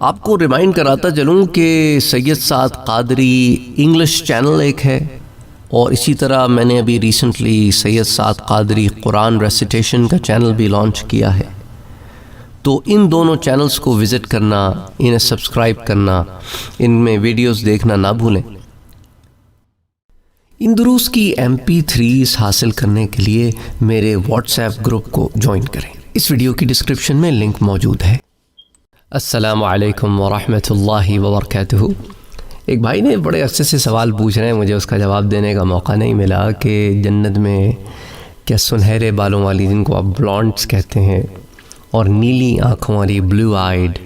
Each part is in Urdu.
آپ کو ریمائنڈ کراتا چلوں کہ سید سعد قادری انگلش چینل ایک ہے، اور اسی طرح میں نے ابھی ریسنٹلی سید سعد قادری قرآن ریسیٹیشن کا چینل بھی لانچ کیا ہے۔ تو ان دونوں چینلز کو وزٹ کرنا، انہیں سبسکرائب کرنا، ان میں ویڈیوز دیکھنا نہ بھولیں۔ ان دروس کی MP3s حاصل کرنے کے لیے میرے واٹس ایپ گروپ کو جوائن کریں، اس ویڈیو کی ڈسکرپشن میں لنک موجود ہے۔ السلام علیکم ورحمۃ اللہ وبرکاتہ۔ ایک بھائی نے بڑے عرصے سے سوال پوچھ رہے ہیں، مجھے اس کا جواب دینے کا موقع نہیں ملا کہ جنت میں کیا سنہرے بالوں والی، جن کو آپ بلانڈس کہتے ہیں، اور نیلی آنکھوں والی بلیو آئیڈ،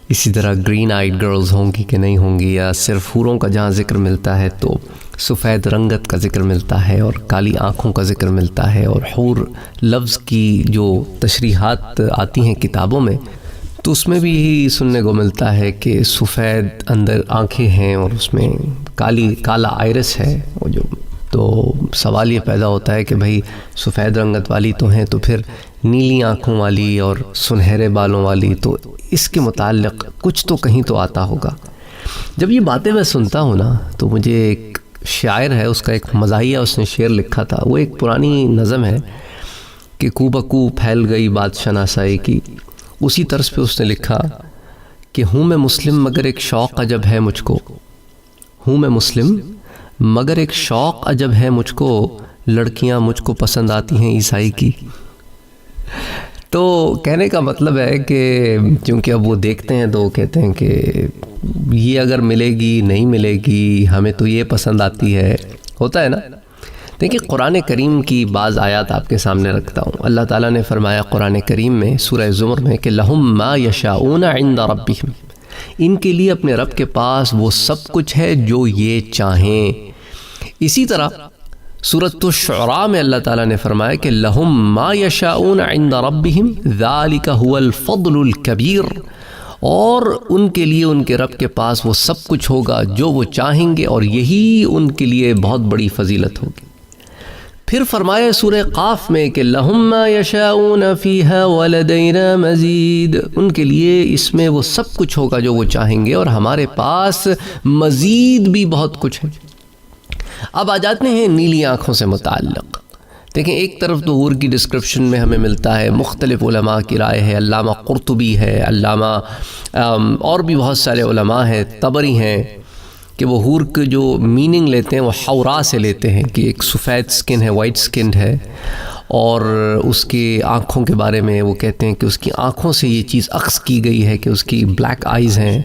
اسی طرح گرین آئیڈ گرلز ہوں گی کہ نہیں ہوں گی، یا صرف حوروں کا جہاں ذکر ملتا ہے تو سفید رنگت کا ذکر ملتا ہے اور کالی آنکھوں کا ذکر ملتا ہے، اور حور لفظ کی جو تشریحات آتی ہیں کتابوں میں تو اس میں بھی یہی سننے کو ملتا ہے کہ سفید اندر آنکھیں ہیں اور اس میں کالا آئرس ہے۔ تو سوال یہ پیدا ہوتا ہے کہ بھائی سفید رنگت والی تو ہیں، تو پھر نیلی آنکھوں والی اور سنہرے بالوں والی، تو اس کے متعلق کچھ تو کہیں تو آتا ہوگا۔ جب یہ باتیں میں سنتا ہوں نا تو مجھے ایک شاعر ہے، اس کا ایک مزاحیہ اس نے شعر لکھا تھا، وہ ایک پرانی نظم ہے کہ کو بکو پھیل گئی بات شناسائی کی۔ اسی طرز پہ اس نے لکھا کہ ہوں میں مسلم مگر ایک شوق عجب ہے مجھ کو، ہوں میں مسلم مگر ایک شوق عجب ہے مجھ کو، لڑکیاں مجھ کو پسند آتی ہیں عیسائی کی۔ تو کہنے کا مطلب ہے کہ چونکہ اب وہ دیکھتے ہیں تو وہ کہتے ہیں کہ یہ اگر ملے گی نہیں ملے گی، ہمیں تو یہ پسند آتی ہے، ہوتا ہے نا۔ دیکھیں قرآن کریم کی بعض آیات آپ کے سامنے رکھتا ہوں۔ اللہ تعالیٰ نے فرمایا قرآن کریم میں سورہ زمر میں کہ لَهُم مَا يَشَاءُونَ عِنْدَ رَبِّهِمْ، ان کے لیے اپنے رب کے پاس وہ سب کچھ ہے جو یہ چاہیں۔ اسی طرح سورۃ الشعراء میں اللہ تعالیٰ نے فرمایا کہ لَهُم مَا يَشَاءُونَ عِنْدَ رَبِّهِمْ ذَلِكَ هُوَ الْفَضْلُ الْكَبِيرُ، اور ان کے لیے ان کے رب کے پاس وہ سب کچھ ہوگا جو وہ چاہیں گے، اور یہی ان کے لیے بہت بڑی فضیلت ہوگی۔ پھر فرمایا سورہ قاف میں کہ لَهُم مَا يَشَاءُونَ فِيهَا وَلَدَيْنَا مَزِيدٌ، ان کے لیے اس میں وہ سب کچھ ہوگا جو وہ چاہیں گے، اور ہمارے پاس مزید بھی بہت کچھ ہے۔ اب آ جاتے ہیں نیلی آنکھوں سے متعلق۔ دیکھیں ایک طرف تو حور کی ڈسکرپشن میں ہمیں ملتا ہے، مختلف علماء کی رائے ہے، علامہ قرطبی ہے، علامہ اور بھی بہت سارے علماء ہیں، طبری ہیں، کہ وہ حور کے جو میننگ لیتے ہیں وہ حورا سے لیتے ہیں کہ ایک سفید سکن ہے، وائٹ سکن ہے، اور اس کی آنکھوں کے بارے میں وہ کہتے ہیں کہ اس کی آنکھوں سے یہ چیز اخذ کی گئی ہے کہ اس کی بلیک آئیز ہیں،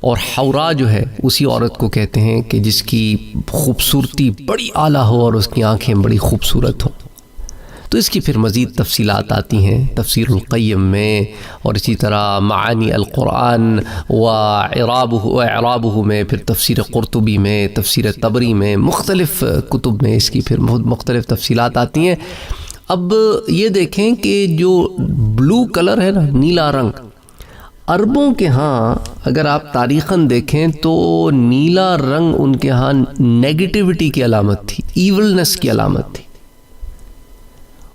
اور حورا جو ہے اسی عورت کو کہتے ہیں کہ جس کی خوبصورتی بڑی اعلیٰ ہو اور اس کی آنکھیں بڑی خوبصورت ہوں۔ تو اس کی پھر مزید تفصیلات آتی ہیں تفسیر القیم میں، اور اسی طرح معانی القرآن و اعرابہ میں، پھر تفسیر قرطبی میں، تفسیر طبری میں، مختلف کتب میں اس کی پھر مختلف تفصیلات آتی ہیں۔ اب یہ دیکھیں کہ جو بلو کلر ہے نا، نیلا رنگ، عربوں کے ہاں اگر آپ تاریخاً دیکھیں تو نیلا رنگ ان کے ہاں نیگیٹیوٹی کی علامت تھی، ایولنس کی علامت تھی،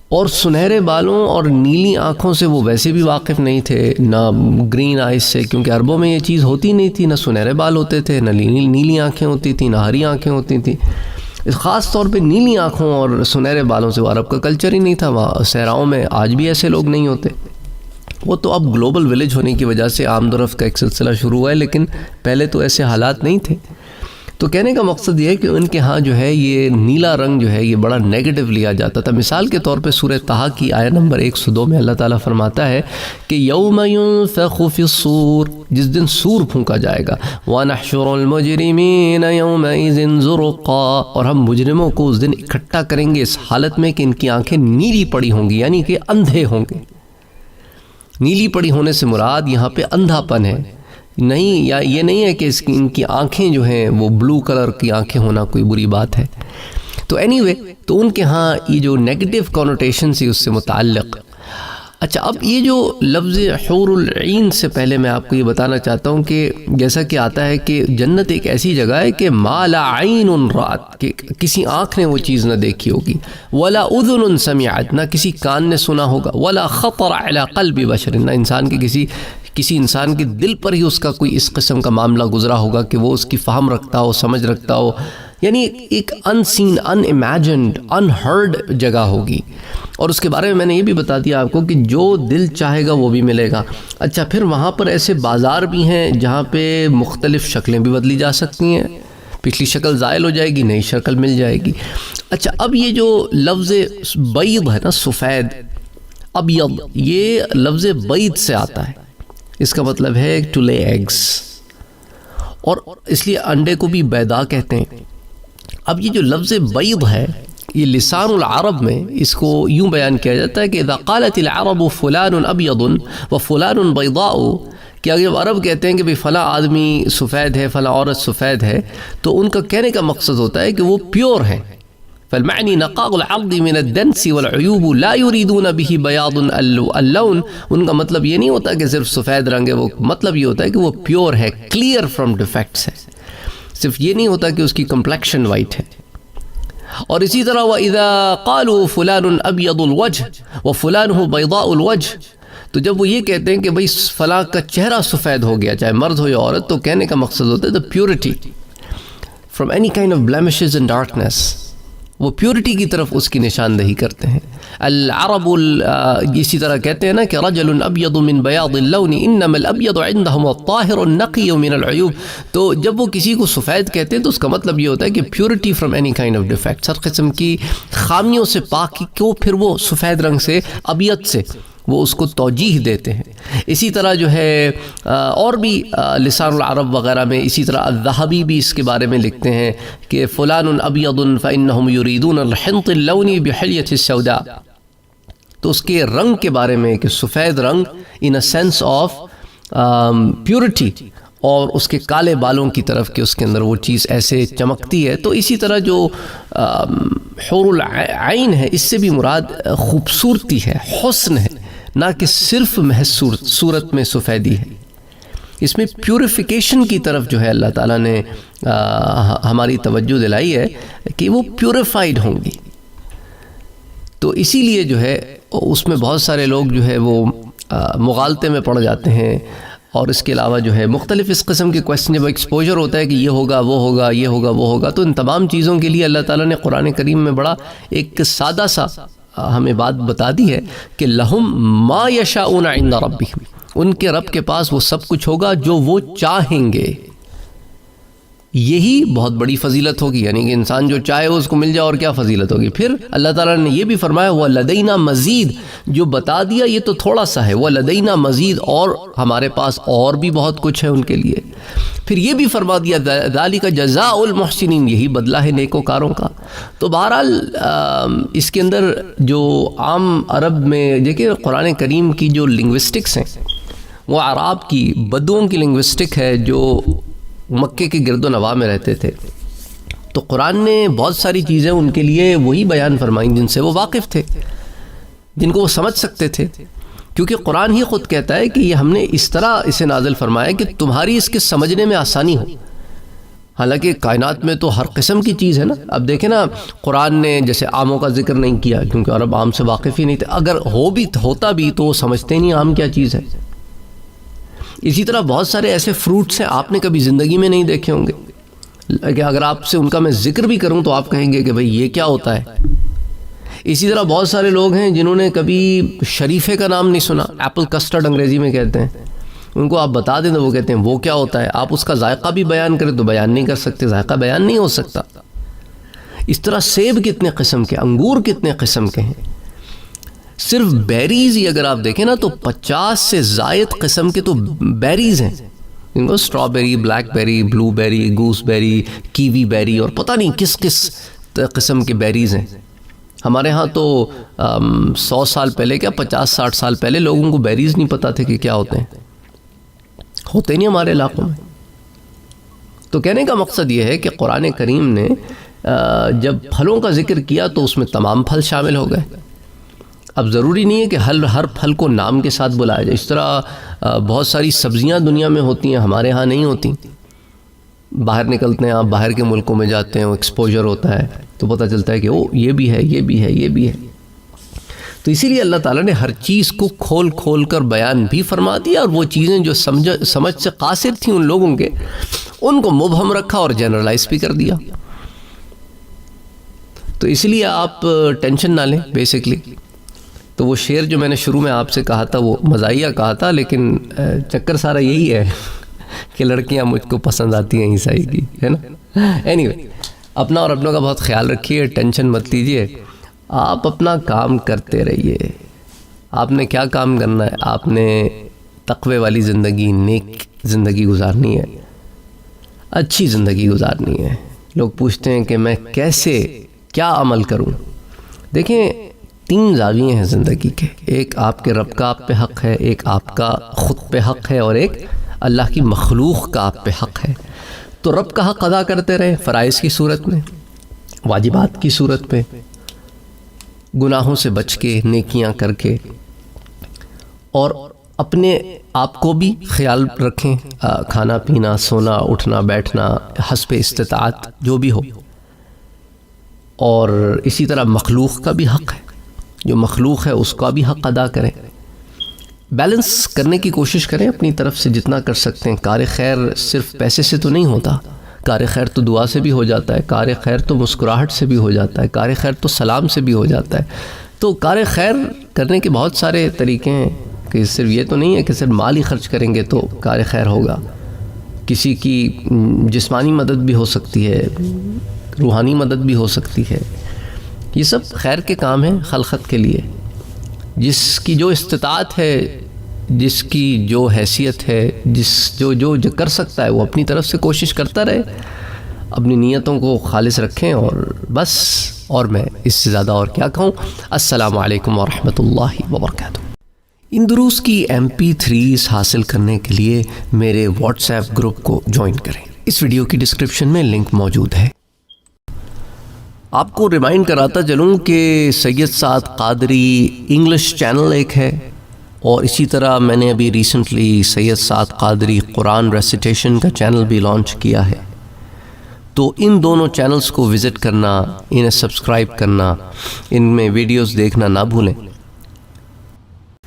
اور سنہرے بالوں اور نیلی آنکھوں سے وہ ویسے بھی واقف نہیں تھے، نہ گرین آئیز سے، کیونکہ عربوں میں یہ چیز ہوتی نہیں تھی، نہ سنہرے بال ہوتے تھے، نہ نیلی آنکھیں ہوتی تھیں، نہ ہری آنکھیں ہوتی تھیں۔ خاص طور پہ نیلی آنکھوں اور سنہرے بالوں سے وہ عرب کا کلچر ہی نہیں تھا، وہاں صحراؤں میں آج بھی ایسے لوگ نہیں ہوتے۔ وہ تو اب گلوبل ولیج ہونے کی وجہ سے آمد و رفت کا ایک سلسلہ شروع ہوا ہے، لیکن پہلے تو ایسے حالات نہیں تھے۔ تو کہنے کا مقصد یہ ہے کہ ان کے ہاں جو ہے یہ نیلا رنگ جو ہے یہ بڑا نیگیٹو لیا جاتا تھا۔ مثال کے طور پہ سورہ طٰہٰ کی آیت نمبر 102 میں اللہ تعالیٰ فرماتا ہے کہ یوم ینفخ فی الصور، جس دن سور پھونکا جائے گا، وَنَحْشُرُ الْمُجْرِمِينَ يَوْمَئِذٍ زُرُقًا، اور ہم مجرموں کو اس دن اکٹھا کریں گے اس حالت میں کہ ان کی آنکھیں نیلی پڑی ہوں گی، یعنی کہ اندھے ہوں گے۔ نیلی پڑی ہونے سے مراد یہاں پہ اندھا پن ہے، نہیں، یا یہ نہیں ہے کہ ان کی آنکھیں جو ہیں وہ بلو کلر کی آنکھیں ہونا کوئی بری بات ہے۔ تو اینی وے، تو ان کے ہاں یہ جو نیگیٹو کونوٹیشن سی اس سے متعلق۔ اچھا، اب یہ جو لفظ حور العین سے پہلے میں آپ کو یہ بتانا چاہتا ہوں کہ جیسا کہ آتا ہے کہ جنت ایک ایسی جگہ ہے کہ ما لا عین رات، کہ کسی آنکھ نے وہ چیز نہ دیکھی ہوگی، ولا اذن سمعت، نہ کسی کان نے سنا ہوگا، ولا خطر علی قلب بشر، نہ انسان کے کسی کسی انسان کے دل پر ہی اس کا کوئی اس قسم کا معاملہ گزرا ہوگا کہ وہ اس کی فہم رکھتا ہو، سمجھ رکھتا ہو، یعنی ایک ان سین، ان امیجنڈ، ان ہرڈ جگہ ہوگی۔ اور اس کے بارے میں نے یہ بھی بتا دیا آپ کو کہ جو دل چاہے گا وہ بھی ملے گا۔ اچھا، پھر وہاں پر ایسے بازار بھی ہیں جہاں پہ مختلف شکلیں بھی بدلی جا سکتی ہیں، پچھلی شکل زائل ہو جائے گی، نئی شکل مل جائے گی۔ اچھا، اب یہ جو لفظ بید ہے نا، سفید، ابیض، یہ لفظ بید سے آتا ہے، اس کا مطلب ہے ٹو لے ایگز، اور اس لیے انڈے کو بھی بیدا کہتے ہیں۔ اب یہ جو لفظ بید ہے، یہ لسان العرب میں اس کو یوں بیان کیا جاتا ہے کہ اذا قالت العرب فلان ابیض وفلان بیضاء، کہ اگر جب عرب کہتے ہیں کہ بھئی فلاں آدمی سفید ہے، فلاں عورت سفید ہے، تو ان کا کہنے کا مقصد ہوتا ہے کہ وہ پیور ہیں۔ فالمعنی نقاء العقد من الدنس والعیوب لا يريدون به بیاض اللون، ان کا مطلب یہ نہیں ہوتا کہ صرف سفید رنگ ہے، وہ مطلب یہ ہوتا ہے کہ وہ پیور ہے، کلیئر فرام ڈیفیکٹس ہے، صرف یہ نہیں ہوتا کہ اس کی کمپلیکشن وائٹ ہے۔ اور اسی طرح وَإِذَا قَالُوا فُلَانٌ أَبْيَضُ الْوَجْهِ وَفُلَانُهُ بَيْضَاءُ الْوَجْهِ، تو جب وہ یہ کہتے ہیں کہ بھئی فلاں کا چہرہ سفید ہو گیا، چاہے مرد ہو یا عورت، تو کہنے کا مقصد ہوتا ہے the purity from any kind of blemishes and darkness، وہ پیورٹی کی طرف اس کی نشاندہی کرتے ہیں۔ العرب اسی طرح کہتے ہیں نا کہ رجل ابیض من بیاض اللون انما الابیض عندهم الطاہر النقی من العیوب، تو جب وہ کسی کو سفید کہتے ہیں تو اس کا مطلب یہ ہوتا ہے کہ purity from any kind of defects, ہر قسم کی خامیوں سے پاکی کو پھر وہ سفید رنگ سے، ابیض سے وہ اس کو توجیح دیتے ہیں۔ اسی طرح جو ہے اور بھی لسان العرب وغیرہ میں اسی طرح الذہبی بھی اس کے بارے میں لکھتے ہیں کہ فلان ابیض فانہم یریدون الحنط اللونی بحلیۃ السوداء، تو اس کے رنگ کے بارے میں کہ سفید رنگ ان اے سینس آف پیورٹی، اور اس کے کالے بالوں کی طرف کہ اس کے اندر وہ چیز ایسے چمکتی ہے۔ تو اسی طرح جو حور العین ہے، اس سے بھی مراد خوبصورتی ہے، حسن ہے، نہ کہ صرف محض صورت میں سفیدی ہے۔ اس میں پیوریفیکیشن کی طرف جو ہے اللہ تعالیٰ نے ہماری توجہ دلائی ہے کہ وہ پیوریفائیڈ ہوں گی۔ تو اسی لیے جو ہے اس میں بہت سارے لوگ جو ہے وہ مغالطے میں پڑ جاتے ہیں، اور اس کے علاوہ جو ہے مختلف اس قسم کے کویسچن، جب ایکسپوجر ہوتا ہے کہ یہ ہوگا، وہ ہوگا، یہ ہوگا، وہ ہوگا، تو ان تمام چیزوں کے لیے اللہ تعالیٰ نے قرآن کریم میں بڑا ایک سادہ سا ہمیں بات بتا دی ہے کہ لہم ما یشاؤون عند ربہم، ان کے رب کے پاس وہ سب کچھ ہوگا جو وہ چاہیں گے۔ یہی بہت بڑی فضیلت ہوگی، یعنی کہ انسان جو چاہے اس کو مل جائے، اور کیا فضیلت ہوگی۔ پھر اللہ تعالیٰ نے یہ بھی فرمایا وَلَدَيْنَا مزید، جو بتا دیا یہ تو تھوڑا سا ہے، وَلَدَيْنَا مزید، اور ہمارے پاس اور بھی بہت کچھ ہے ان کے لیے۔ پھر یہ بھی فرما دیا ذَلِكَ جَزَاءُ الْمُحْسِنِينَ، یہی بدلہ ہے نیکوکاروں کا۔ تو بہرحال اس کے اندر جو عام عرب میں دیکھیں قرآن کریم کی جو لنگوسٹکس ہیں، وہ عرب کی بدوؤں کی لنگوسٹک ہے جو مکے کے گرد و نواح میں رہتے تھے۔ تو قرآن نے بہت ساری چیزیں ان کے لیے وہی بیان فرمائیں جن سے وہ واقف تھے، جن کو وہ سمجھ سکتے تھے، کیونکہ قرآن ہی خود کہتا ہے کہ یہ ہم نے اس طرح اسے نازل فرمایا کہ تمہاری اس کے سمجھنے میں آسانی ہو۔ حالانکہ کائنات میں تو ہر قسم کی چیز ہے نا۔ اب دیکھیں نا، قرآن نے جیسے آموں کا ذکر نہیں کیا کیونکہ عرب آم سے واقف ہی نہیں تھے، اگر ہوتا بھی تو وہ سمجھتے نہیں آم کیا چیز ہے۔ اسی طرح بہت سارے ایسے فروٹس ہیں آپ نے کبھی زندگی میں نہیں دیکھے ہوں گے، کہ اگر آپ سے ان کا میں ذکر بھی کروں تو آپ کہیں گے کہ بھئی یہ کیا ہوتا ہے۔ اسی طرح بہت سارے لوگ ہیں جنہوں نے کبھی شریفے کا نام نہیں سنا، ایپل کسٹرڈ انگریزی میں کہتے ہیں، ان کو آپ بتا دیں تو وہ کہتے ہیں وہ کیا ہوتا ہے۔ آپ اس کا ذائقہ بھی بیان کریں تو بیان نہیں کر سکتے، ذائقہ بیان نہیں ہو سکتا۔ اس طرح سیب کتنے قسم کے، انگور کتنے قسم کے ہیں۔ صرف بیریز ہی اگر آپ دیکھیں نا تو 50 سے زائد قسم کے تو بیریز ہیں، ان کو اسٹرابیری، بلیک بیری، بلو بیری، گوس بیری، کیوی بیری، اور پتہ نہیں کس کس قسم کے بیریز ہیں۔ ہمارے ہاں تو 100 سال پہلے کیا 50-60 سال پہلے لوگوں کو بیریز نہیں پتہ تھے کہ کیا ہوتے ہیں، ہوتے نہیں ہمارے علاقوں میں۔ تو کہنے کا مقصد یہ ہے کہ قرآن کریم نے جب پھلوں کا ذکر کیا تو اس میں تمام پھل شامل ہو گئے۔ اب ضروری نہیں ہے کہ ہر پھل کو نام کے ساتھ بلایا جائے۔ اس طرح بہت ساری سبزیاں دنیا میں ہوتی ہیں، ہمارے ہاں نہیں ہوتی۔ باہر نکلتے ہیں آپ، باہر کے ملکوں میں جاتے ہیں، ایکسپوجر ہوتا ہے تو پتہ چلتا ہے کہ یہ بھی ہے، یہ بھی ہے، یہ بھی ہے۔ تو اسی لیے اللہ تعالیٰ نے ہر چیز کو کھول کھول کر بیان بھی فرما دیا، اور وہ چیزیں جو سمجھ سے قاصر تھیں ان لوگوں کے، ان کو مبہم رکھا اور جنرلائز بھی کر دیا۔ تو اس لیے آپ ٹینشن نہ لیں بیسکلی۔ تو وہ شعر جو میں نے شروع میں آپ سے کہا تھا وہ مزاحیہ کہا تھا، لیکن چکر سارا یہی ہے کہ لڑکیاں مجھ کو پسند آتی ہیں عیسائی کی، ہے نا۔ اینی وے، اپنا اور اپنوں کا بہت خیال رکھیے، ٹینشن مت لیجیے، آپ اپنا کام کرتے رہیے۔ آپ نے کیا کام کرنا ہے؟ آپ نے تقوی والی زندگی، نیک زندگی گزارنی ہے، اچھی زندگی گزارنی ہے۔ لوگ پوچھتے ہیں کہ میں کیسے کیا عمل کروں؟ دیکھیں، 3 زاویے ہیں زندگی کے، ایک آپ کے رب کا آپ پہ حق ہے، ایک آپ کا خود پہ حق ہے، اور ایک اللہ کی مخلوق کا آپ پہ حق ہے۔ تو رب کا حق ادا کرتے رہیں فرائض کی صورت میں، واجبات کی صورت میں، گناہوں سے بچ کے، نیکیاں کر کے، اور اپنے آپ کو بھی خیال رکھیں، کھانا پینا، سونا، اٹھنا بیٹھنا حسب استطاعت جو بھی ہو، اور اسی طرح مخلوق کا بھی حق ہے، جو مخلوق ہے اس کا بھی حق ادا کریں۔ بیلنس کرنے کی کوشش کریں اپنی طرف سے جتنا کر سکتے ہیں۔ کار خیر صرف پیسے سے تو نہیں ہوتا، کار خیر تو دعا سے بھی ہو جاتا ہے، کار خیر تو مسکراہٹ سے بھی ہو جاتا ہے، کار خیر تو سلام سے بھی ہو جاتا ہے۔ تو کار خیر کرنے کے بہت سارے طریقے ہیں، کہ صرف یہ تو نہیں ہے کہ صرف مال ہی خرچ کریں گے تو کار خیر ہوگا۔ کسی کی جسمانی مدد بھی ہو سکتی ہے، روحانی مدد بھی ہو سکتی ہے۔ یہ سب خیر کے کام ہیں خلقت کے لیے۔ جس کی جو استطاعت ہے، جس کی جو حیثیت ہے، جو کر سکتا ہے، وہ اپنی طرف سے کوشش کرتا رہے، اپنی نیتوں کو خالص رکھیں، اور بس، اور میں اس سے زیادہ اور کیا کہوں۔ السلام علیکم ورحمۃ اللہ وبرکاتہ۔ ان دروس کی MP3 حاصل کرنے کے لیے میرے واٹس ایپ گروپ کو جوائن کریں، اس ویڈیو کی ڈسکرپشن میں لنک موجود ہے۔ آپ کو ریمائنڈ کراتا چلوں کہ سید سعد قادری انگلش چینل ایک ہے، اور اسی طرح میں نے ابھی ریسنٹلی سید سعد قادری قرآن ریسیٹیشن کا چینل بھی لانچ کیا ہے۔ تو ان دونوں چینلز کو وزٹ کرنا، انہیں سبسکرائب کرنا، ان میں ویڈیوز دیکھنا نہ بھولیں۔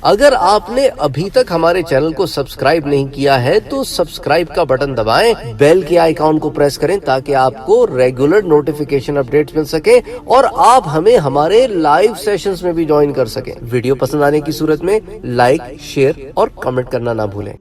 اگر آپ نے ابھی تک ہمارے چینل کو سبسکرائب نہیں کیا ہے تو سبسکرائب کا بٹن دبائیں، بیل کے آئیکن کو پریس کریں تاکہ آپ کو ریگولر نوٹیفیکیشن اپڈیٹس مل سکیں، اور آپ ہمیں ہمارے لائیو سیشنز میں بھی جوائن کر سکیں۔ ویڈیو پسند آنے کی صورت میں لائک، شیئر اور کمنٹ کرنا نہ بھولیں۔